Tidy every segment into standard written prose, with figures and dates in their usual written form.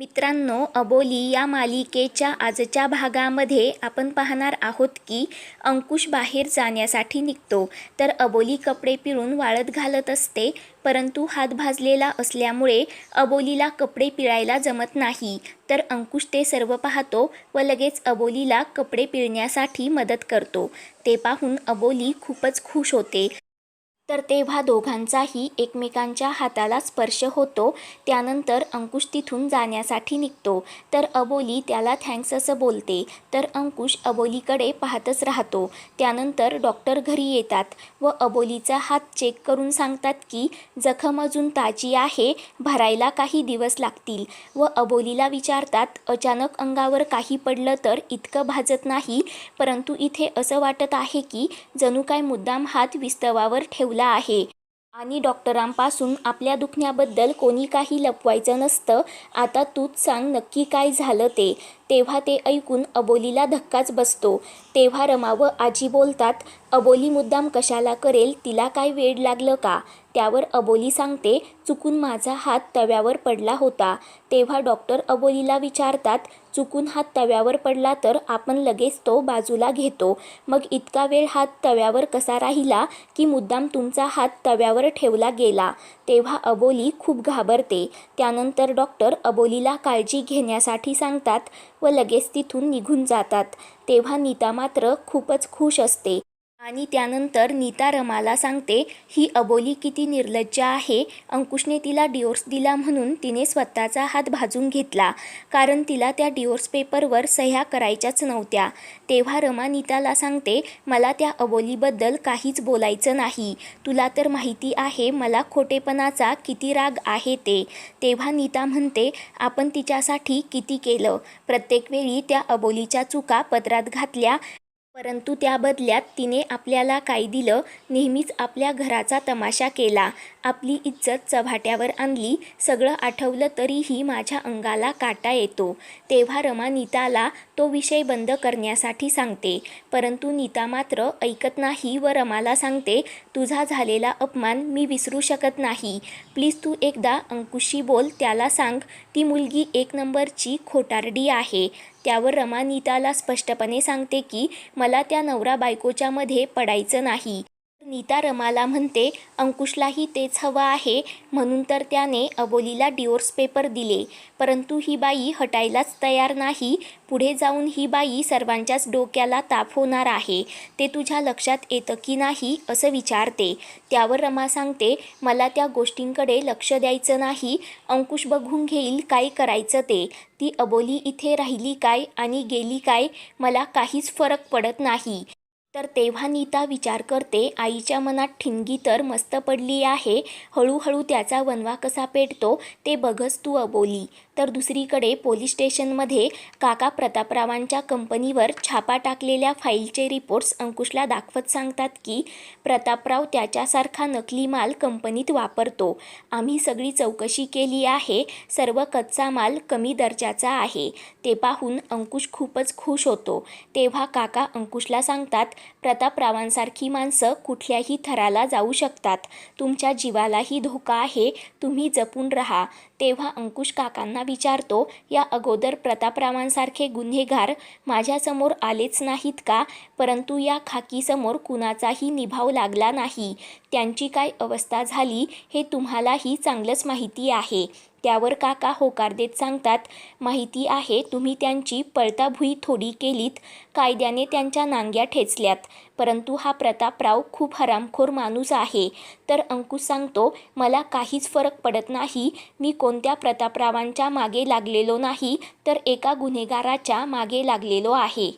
मित्रांनो, अबोली या मालिकेच्या आजच्या भागामध्ये आपण पाहणार आहोत की अंकुश बाहेर जाण्यासाठी निघतो, तर अबोली कपडे पिळून वाळत घालत असते. परंतु हात भाजलेला असल्यामुळे अबोलीला कपडे पिळायला जमत नाही. तर अंकुश ते सर्व पाहतो व लगेच अबोलीला कपडे पिळण्यासाठी मदत करतो. ते पाहून अबोली खूपच खुश होते. तर तेव्हा दोघांचाही एकमेकांच्या हाताला स्पर्श होतो. त्यानंतर अंकुश तिथून जाण्यासाठी निघतो, तर अबोली त्याला थँक्स असं बोलते. तर अंकुश अबोलीकडे पाहतच राहतो. त्यानंतर डॉक्टर घरी येतात व अबोलीचा हात चेक करून सांगतात की जखम अजून ताजी आहे, भरायला काही दिवस लागतील. व अबोलीला विचारतात, अचानक अंगावर काही पडलं तर इतकं भाजत नाही, परंतु इथे असं वाटत आहे की जणू काय मुद्दाम हात विस्तवावर ठेवला आहे आणि डॉक्टरांपासून आपल्या दुखण्याबद्दल कोणी काही लपवायचं नसतं. आता तूच सांग नक्की काय झालं ते. तेव्हा ते ऐकून अबोलीला धक्काच बसतो. तेव्हा रमा व आजी बोलतात, अबोली मुद्दाम कशाला करेल, तिला काय वेड लागलं का. त्यावर अबोली सांगते, चुकून माझा हात तव्यावर पडला होता. तेव्हा डॉक्टर अबोलीला विचारतात, चुकून हात तव्यावर पडला तर आपण लगेच तो बाजूला घेतो, मग इतका वेळ हात तव्यावर कसा राहिला की मुद्दाम तुमचा हात तव्यावर ठेवला गेला. तेव्हा अबोली खूप घाबरते. त्यानंतर डॉक्टर अबोलीला काळजी घेण्यासाठी सांगतात व लगेच तिथून निघून जातात. तेव्हा नीता मात्र खूपच खुश असते आणि त्यानंतर नीता रमाला सांगते, ही अबोली किती निर्लज्ज आहे. अंकुशने तिला डिवोर्स दिला म्हणून तिने स्वतःचा हात भाजून घेतला, कारण तिला त्या डिवोर्स पेपरवर सह्या करायच्याच नव्हत्या. तेव्हा रमा नीताला सांगते, मला त्या अबोलीबद्दल काहीच बोलायचं नाही. तुला तर माहिती आहे मला खोटेपणाचा किती राग आहे ते. तेव्हा नीता म्हणते, आपण तिच्यासाठी किती केलं, प्रत्येक वेळी त्या अबोलीच्या चुका पदरात घातल्या, परंतु त्या बदल्यात तिने आपल्याला काय दिलं, नेहमीच आपल्या घराचा तमाशा केला, आपली इज्जत चव्हाट्यावर आणली. सगळं आठवलं तरीही माझ्या अंगाला काटा येतो. तेव्हा रमा नीताला तो विषय बंद करण्यासाठी सांगते, परंतु नीता मात्र ऐकत नाही व रमाला सांगते, तुझा झालेला अपमान मी विसरू शकत नाही. प्लीज तू एकदा अंकुशशी बोल, त्याला सांग ती मुलगी एक नंबरची खोटारडी आहे. त्यावर रमा नीताला स्पष्टपणे सांगते की मला त्या नवरा बायकोच्या मध्ये पडायचं नाही. नीता रमाला म्हणते, अंकुशलाही तेच हवं आहे, म्हणून तर त्याने अबोलीला डिवोर्स पेपर दिले, परंतु ही बाई हटायलाच तयार नाही. पुढे जाऊन ही बाई सर्वांच्याच डोक्याला ताप होणार आहे. ते तुझ्या लक्षात येतं की नाही असं विचारते. त्यावर रमा सांगते, मला त्या गोष्टींकडे लक्ष द्यायचं नाही, अंकुश बघून घेईल काय करायचं ते. ती अबोली इथे राहिली काय आणि गेली काय, मला काहीच फरक पडत नाही. तर तेव्हा नीता विचार करते, आईच्या मनात ठिणगी तर मस्त पडली आहे, हळूहळू त्याचा वनवा कसा पेटतो ते बघच तू अबोली. तर दुसरीकडे पोलीस स्टेशनमध्ये काका प्रतापरावांच्या कंपनीवर छापा टाकलेल्या फाईलचे रिपोर्ट्स अंकुशला दाखवत सांगतात की प्रतापराव त्याच्यासारखा नकली माल कंपनीत वापरतो. आम्ही सगळी चौकशी केली आहे, सर्व कच्चा माल कमी दर्जाचा आहे. ते पाहून अंकुश खूपच खुश होतो. तेव्हा काका अंकुशला सांगतात, प्रतापरावांसारखी माणसं कुठल्याही थराला जाऊ शकतात, तुमच्या जीवालाही धोका आहे, तुम्ही जपून राहा. तेव्हा अंकुश काकांना विचारतो, या अगोदर प्रतापरावांसारखे गुन्हेगार माझ्यासमोर आलेच नाहीत का, परंतु या खाकीसमोर कुणाचाही निभाव लागला नाही. त्यांची काय अवस्था झाली हे तुम्हालाही चांगलंच माहिती आहे. त्यावर काका होकार देत सांगतात, माहिती आहे, तुम्ही त्यांची पळताभुई थोडी केलीत, कायद्याने त्यांच्या नांग्या ठेचल्यात, परंतु हा प्रतापराव खूप हरामखोर माणूस आहे. तर अंकुश सांगतो, मला काहीच फरक पडत नाही, मी कोणत्या प्रतापरावांच्या मागे लागलेलो नाही, तर एका गुन्हेगाराच्या मागे लागलेलो आहे.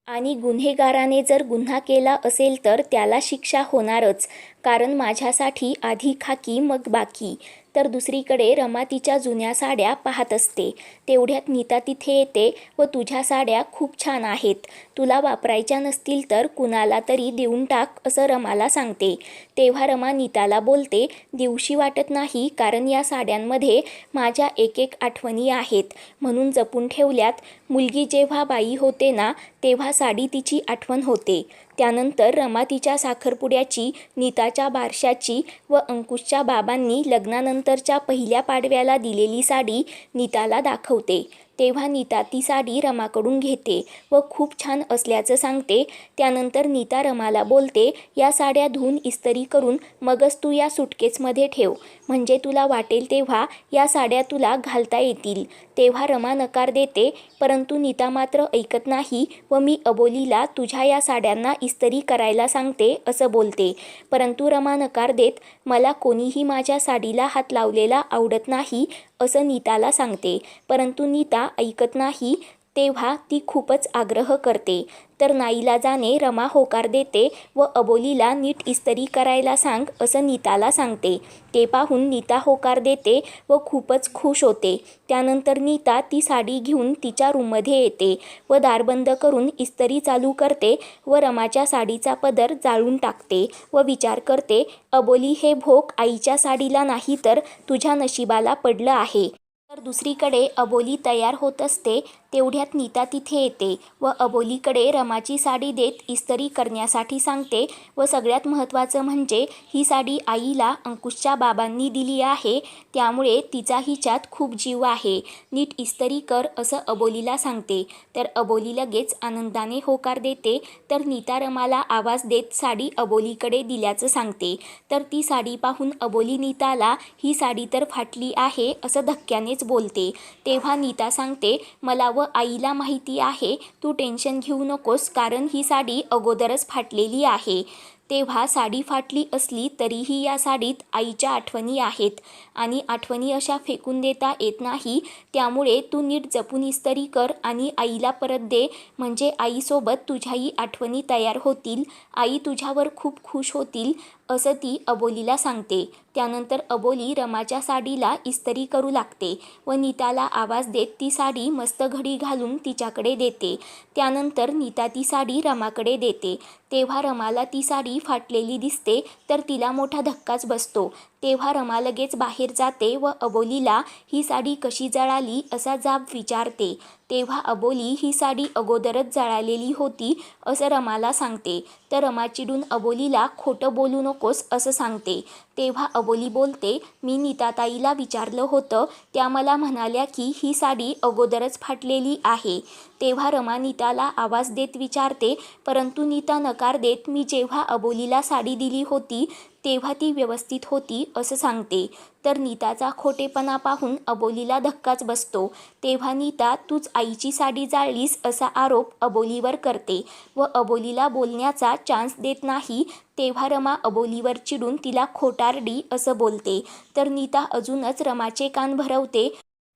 आणि गुन्हेगाराने जर गुन्हा केला असेल तर त्याला शिक्षा होणारच, कारण माझ्यासाठी आधी खाकी मग बाकी. तर दुसरीकडे रमा तिच्या जुन्या साड्या पाहत असते. तेवढ्यात नीता तिथे येते व तुझ्या साड्या खूप छान आहेत, तुला वापरायच्या नसतील तर कुणाला तरी देऊन टाक असं रमाला सांगते. तेव्हा रमा नीताला बोलते, दिवशी वाटत नाही, कारण या साड्यांमध्ये माझ्या एक एक आठवणी आहेत, म्हणून जपून ठेवल्यात. मुलगी जेव्हा बाई होते ना तेव्हा साडी तिची आठवण होते. त्यानंतर रमा तिच्या साखरपुड्याची, नीताच्या बारशाची व अंकुशच्या बाबांनी लग्नानंतरच्या पहिल्या पाडव्याला दिलेली साडी नीताला दाखवते. तेव्हा नीता ती साडी रमाकडून घेते व खूप छान असल्याचं सांगते. त्यानंतर नीता रमाला बोलते, या साड्या धुवून इस्त्री करून मगच तू या सुटकेसमध्ये ठेव, म्हणजे तुला वाटेल तेव्हा या साड्या तुला घालता येतील. तेव्हा रमा नकार देते, परंतु नीता मात्र ऐकत नाही व मी अबोलीला तुझ्या या साड्यांना इस्त्री करायला सांगते असं बोलते. परंतु रमा नकार देत, मला कोणीही माझ्या साडीला हात लावलेला आवडत नाही असं नीताला सांगते. परंतु नीता ऐकत नाही. तेव्हा ती खूपच आग्रह करते. तर नाईलाजाने रमा होकार देते व अबोलीला नीट इस्त्री करायला सांग असं नीताला सांगते. ते पाहून नीता होकार देते व खूपच खुश होते. त्यानंतर नीता ती साडी घेऊन तिच्या रूममध्ये येते व दार बंद करून इस्त्री चालू करते व रमाच्या साडीचा पदर जाळून टाकते व विचार करते, अबोली हे भोग आईच्या साडीला नाही तर तुझ्या नशिबाला पडलं आहे. तर दुसरीकडे अबोली तयार होत असते. तेवढ्यात नीता तिथे येते व अबोलीकडे रमाची साडी देत इस्त्री करण्यासाठी सांगते व सगळ्यात महत्त्वाचं म्हणजे ही साडी आईला अंकुशच्या बाबांनी दिली आहे, त्यामुळे तिचा हिच्यात खूप जीव आहे, नीट इस्त्री कर असं अबोलीला सांगते. तर अबोली लगेच आनंदाने होकार देते. तर नीता रमाला आवाज देत साडी अबोलीकडे दिल्याचं सांगते. तर ती साडी पाहून अबोली नीताला ही साडी तर फाटली आहे असं धक्क्यानेच बोलते. तेव्हा नीता सांगते, मला व आईला माहिती आहे, तू टेन्शन घेऊ नकोस, कारण ही साडी अगोदरच फाटलेली आहे. तेव्हा साडी फाटली असली तरीही या साडीत आईच्या आठवणी आहेत आणि आठवणी अशा फेकून देता येत नाही. त्यामुळे तू नीट जपून इस्त्री कर आणि आईला परत दे, म्हणजे आईसोबत तुझ्याही आठवणी तयार होतील, आई तुझ्यावर खूप खुश होतील असं ती अबोलीला सांगते. त्यानंतर अबोली रमाच्या साडीला इस्त्री करू लागते व नीताला आवाज देत ती साडी मस्त घडी घालून तिच्याकडे देते. त्यानंतर नीता ती साडी रमाकडे देते. तेव्हा रमाला ती साडी फाटलेली दिसते तर तिला मोठा धक्काच बसतो. तेव्हा रमा लगेच बाहेर जाते व अबोलीला ही साडी कशी जळाली असा जाब विचारते. तेव्हा अबोली ही साडी अगोदरच जळालेली होती असं रमाला सांगते. तर रमा चिडून अबोलीला खोटं बोलू नकोस असं सांगते. तेव्हा अबोली बोलते, मी नीताताईला विचारलं होतं, त्या मला म्हणाल्या की ही साडी अगोदरच फाटलेली आहे. तेव्हा रमा नीताला आवाज देत विचारते, परंतु नीता नकार देत, मी जेव्हा अबोलीला साडी दिली होती तेव्हा ती व्यवस्थित होती असं सांगते. तर नीताचा खोटेपणा पाहून अबोलीला धक्काच बसतो. तेव्हा नीता तूच आईची साडी जाळलीस असा आरोप अबोलीवर करते व अबोलीला बोलण्याचा चान्स देत नाही. तेव्हा रमा अबोलीवर चिडून तिला खोटारडी असं बोलते. तर नीता अजूनच रमाचे कान भरवते.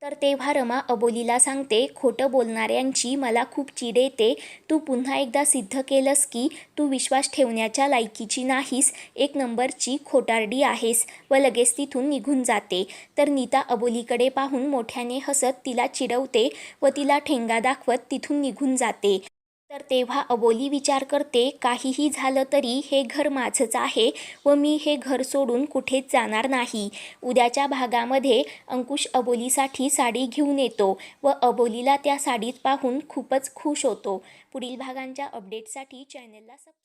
तर तेव्हा रमा अबोलीला सांगते, खोटं बोलणाऱ्यांची मला खूप चीड येते. तू पुन्हा एकदा सिद्ध केलंस की तू विश्वास ठेवण्याच्या लायकीची नाहीस, एक नंबरची खोटारडी आहेस व लगेच तिथून निघून जाते. तर नीता अबोलीकडे पाहून मोठ्याने हसत तिला चिडवते व तिला ठेंगा दाखवत तिथून निघून जाते. तर तेव्हा अबोली विचार करते, काहीही झालं तरी हे घर माझंच आहे व मी हे घर सोडून कुठेच जाणार नाही. उद्याच्या भागामध्ये अंकुश अबोलीसाठी साडी घेऊन येतो व अबोलीला त्या साडीत पाहून खूपच खुश होतो. पुढील भागांच्या अपडेटसाठी चॅनलला सबस्क्राईब